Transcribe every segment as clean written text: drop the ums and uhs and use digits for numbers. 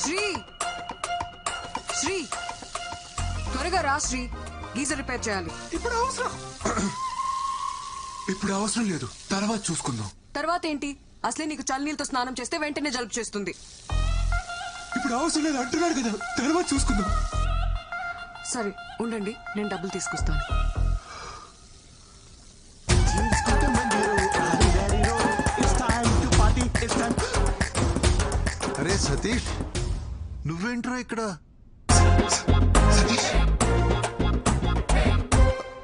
శ్రీ శ్రీ త్వరగా రా Shri, geyser repair చేయాలి. ఇప్పుడు అవసరం లేదు, తర్వాత చూసుకుందాం. తర్వాత ఏంటి? అసలే నీకు చల్లనీళ్ళతో స్నానం చేస్తే వెంటనే జలుబు చేస్తుంది. ఇప్పుడు అవసరం లేదు అంటున్నాడు కదా, తర్వాత చూసుకుందాం. సరే ఉండండి, నేను డబ్బులు తీసుకొస్తాను. అరే సతీష్, నువ్వేంట్రా ఇక్కడ?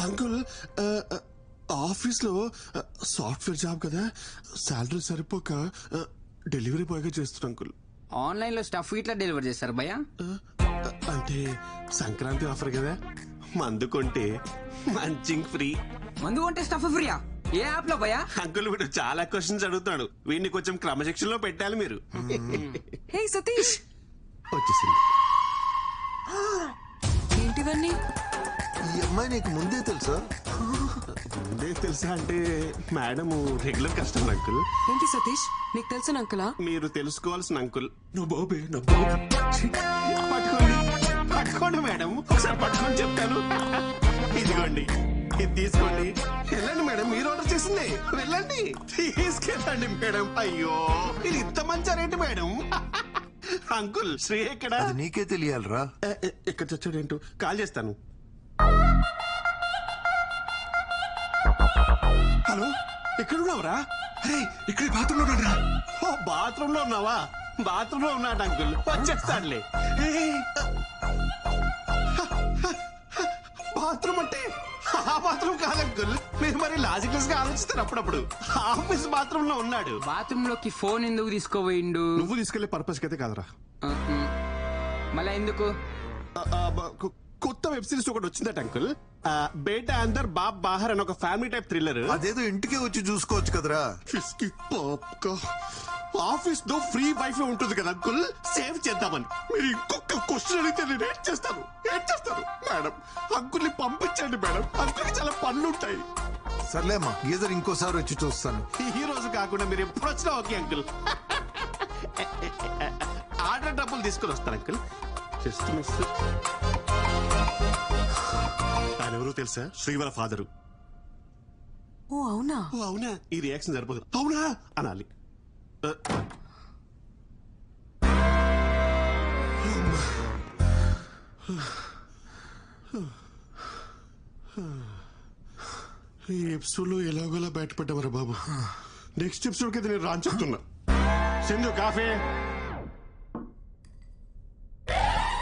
అంకుల్, ఆఫీస్ లో సాఫ్ట్వేర్ జాబ్ కదా, శాలరీ సరిపోక డెలివరీ బాయ్ గా చేస్తున్నా అంకుల్. ఆన్లైన్ లో స్టఫ్ ఇట్లా డెలివర్ చేస్తారు భయ్యా? అంటే సంక్రాంతి ఆఫర్ కదా, మందు కొంటే మంచింగ్ ఫ్రీ. మందు కొంటే స్టఫ్ ఫ్రీయా? ఏ యాప్ లో భయ్యా? అంకుల్ వీడు చాలా క్వశ్చన్స్ అడుగుతాడు, వీడిని కొంచెం క్రమశిక్షణలో పెట్టాలి మీరు. హే సతీష్, వచ్చేసింది. ఏంటివన్నీ? ఈ అమ్మాయి నీకు ముందే తెలుసా? ముందే తెలుసా అంటే మేడం రెగ్యులర్ కస్టమర్ అంకుల్. ఏంటి సతీష్, నీకు తెలిసిన అంకులా? మీరు తెలుసుకోవాల్సిన అంకుల్. నా బాబే, నా బాబు. పట్టుకోండి పట్టుకోండి మేడం, ఒకసారి పట్టుకొని చెప్తాను. ఇదిగోండి, ఇది తీసుకోండి. వెళ్ళండి మేడం, మీరు ఆర్డర్ చేసింది. వెళ్ళండి, తీసుకెళ్ళండి మేడం. అయ్యో, ఇది ఇంత మంచి రేటు మేడం. అంకుల్ శ్రీ ఎక్కడ? అది నీకే తెలియాలరా. ఎక్కడ చచ్చాడేంటో, కాల్ చేస్తాను. హలో, ఎక్కడున్నావురా? అరే ఇక్కడ బాత్రూమ్ లో ఉన్నాడు రా. ఓ, బాత్రూమ్ లో ఉన్నావా? బాత్రూమ్ లో ఉన్నాడు అంకుల్, వచ్చేస్తాడులే. బాత్రూమ్ అంటే ఆ బాత్రూమ్ కాదు అంకుల్, మీరు మరి లాజిక్లెస్ గా ఆలోచిస్తారు. అప్పుడప్పుడు ఆఫీస్ బాత్రూమ్ లో ఉన్నాడు. బాత్రూమ్ లోకి ఫోన్ ఎందుకు తీసుకోపోయిండు? నువ్వు తీసుకెళ్లే పర్పస్ అయితే కాదురా. మళ్ళా ఎందుకు? కొత్త వెబ్ సిరీస్ ఒకటి వచ్చిందట అంకుల్, బేటా అందర్ బాబ్ బాహర్ అని ఒక ఫ్యామిలీ టైప్ థ్రిల్లర్. అదేదో ఇంటికే వచ్చి చూసుకోవచ్చు కదరా. ఆఫీస్ లో ఫ్రీ వైఫై ఉంటుంది కదా అంకుల్, సేవ్ చేద్దామని. మీరు ఇంకొక క్వశ్చన్ అడిగితే నేను ఏం చేస్తాను మేడం? అంకుల్ ని పంపించండి మేడం, అంకుల్ కి చాలా పనులు ఉంటాయి. సర్లేమ్మా, గీజర్ ఇంకోసారి వచ్చి చూస్తాను. ఈ రోజు కాకుండా మీరు ఎప్పుడు వచ్చినా ఓకే అంకుల్. ఆర్డర్ డబ్బులు తీసుకుని వస్తాను అంకుల్. Just miss. ఆయన ఎవరో తెలుసా? శ్రీవర ఫాదరు. ఓ అవునా? ఓ అవునా, ఈ రియాక్షన్ సరిపోదు. అవునా అనాలి. ఈ ఎపిసోడ్ లో ఎలాగోలా బయటపడ్డామరా బాబు. నెక్స్ట్ ఎపిసోడ్ కి నేను రాని చెప్తున్నా. సింధు కాఫీ.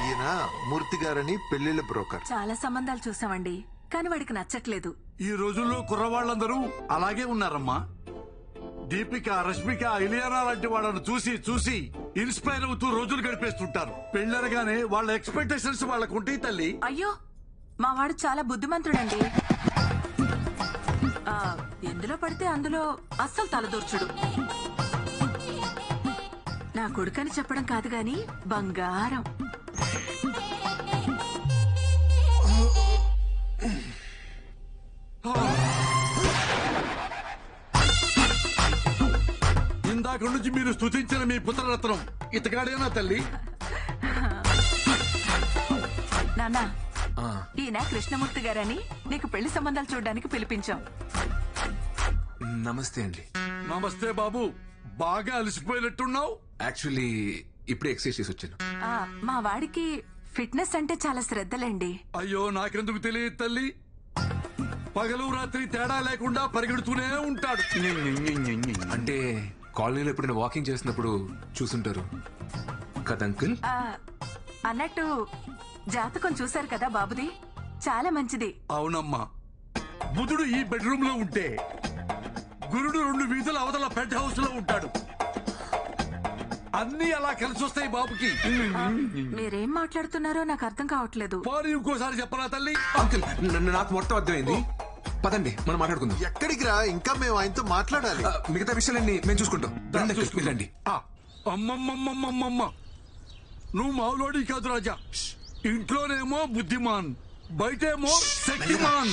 ఈయన మూర్తి గారని పెళ్లిళ్ళ బ్రోకర్. చాలా సంబంధాలు చూసామండి, కానీ వాడికి నచ్చట్లేదు. ఈ రోజుల్లో కుర్రవాళ్ళందరూ అలాగే ఉన్నారమ్మా. దీపిక, రష్మిక, ఇలియానా లాంటి వాళ్ళను చూసి చూసి ఇన్స్పైర్ అవుతూ రోజులు గడిపేస్తుంటారు. పెళ్ళనగానే వాళ్ళ ఎక్స్పెక్టేషన్స్ వాళ్ళకు ఉంటాయి తల్లి. అయ్యో, మా వాడు చాలా బుద్ధిమంతుడండి. ఎందులో పడితే అందులో అస్సలు తలదూర్చుడు. నా కొడుకని చెప్పడం కాదు గాని బంగారం. ఇందాక నుంచి మీరు స్తుతించిన మీ పుత్రరత్నం ఇతగాడేనా తల్లి? నాన్న, ఈయన కృష్ణమూర్తి గారని నీకు పెళ్లి సంబంధాలు చూడడానికి పిలిపించాం. నమస్తే అండి. నమస్తే బాబు, బాగా అలసిపోయినట్టున్నావు. యాక్చువల్లీ ఇప్పుడే ఎక్సర్సైజ్ చేసి వచ్చాను. మా వాడికి ఫిట్నెస్ అంటే చాలా శ్రద్ధలండి. అయ్యో, నాకెందుకు తెలియదు తల్లి. పగలు రాత్రి తేడా లేకుండా పరిగెడుతూనే ఉంటాడు. అంటే కాలనీలో ఎప్పుడైనా వాకింగ్ చేసినప్పుడు చూసుంటారు కదా అంకుల్. అన్నట్టు జాతకం చూశారు కదా బాబుది, చాలా మంచిది. అవునమ్మా, బుధుడు ఈ బెడ్రూమ్ లో ఉంటే గురుడు 2 వీధుల అవతల పెద్ద హౌస్ లో ఉంటాడు. అన్ని అలా కలిసి వస్తాయి బాబుకి. మీరేం మాట్లాడుతున్నారో నాకు అర్థం కావట్లేదు. పోనీ ఇంకోసారి చెప్పరా తల్లి? అంకుల్ నాకు మొత్తం అర్థమైంది. పదండి మనం మాట్లాడుకుందాం. ఎక్కడికి రా, ఇంకా మేము ఆయనతో మాట్లాడాలి. మిగతా విషయాలన్నీ మేము చూసుకుంటాం. వెళ్ళండి. అమ్మమ్మమ్మమ్మమ్మ, నువ్వు మావులోడి కాదు రాజా. ఇంట్లోనేమో బుద్ధిమాన్, బయటేమో Shaktimaan.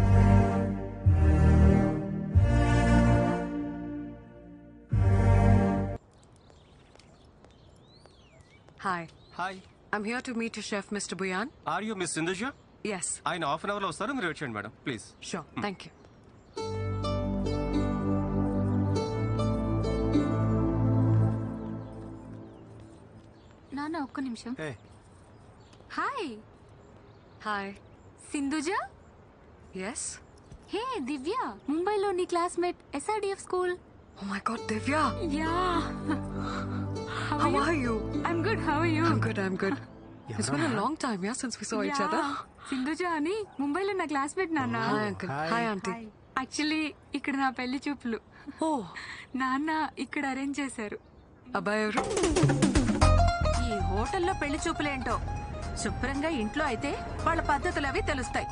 Hi hi I'm here to meet chef mister Buyan. Are you miss Sindhuja? Yes, ఆయన హాఫ్ అన్ అవర్ లో వస్తారు, మీరు వెయిట్ చేయండి madam please. Sure, thank you. నాన్న ఒక్క నిమిషం. Hey hi hi. Sindhuja. Yes. Hey Divya, ముంబైలో నీ classmate SRDF school. Oh my god, Divya. Yeah. How are you? I'm good. How are you? I'm good. It's been a long time, yeah, since we saw each other. Sindhuja అని ముంబైలో నా classmate నాన్న. Hi, uncle. Hi, auntie. Actually ఇక్కడ నా పెళ్లి చూపులు. Oh, నాన్న ఇక్కడ అరేంజ్ చేశారు. అబ్బాయి ఎవరు? ఈ హోటల్లో పెళ్లి చూపులేంటో శుభ్రంగా ఇంట్లో అయితే వాళ్ళ పద్ధతులు అవి తెలుస్తాయి.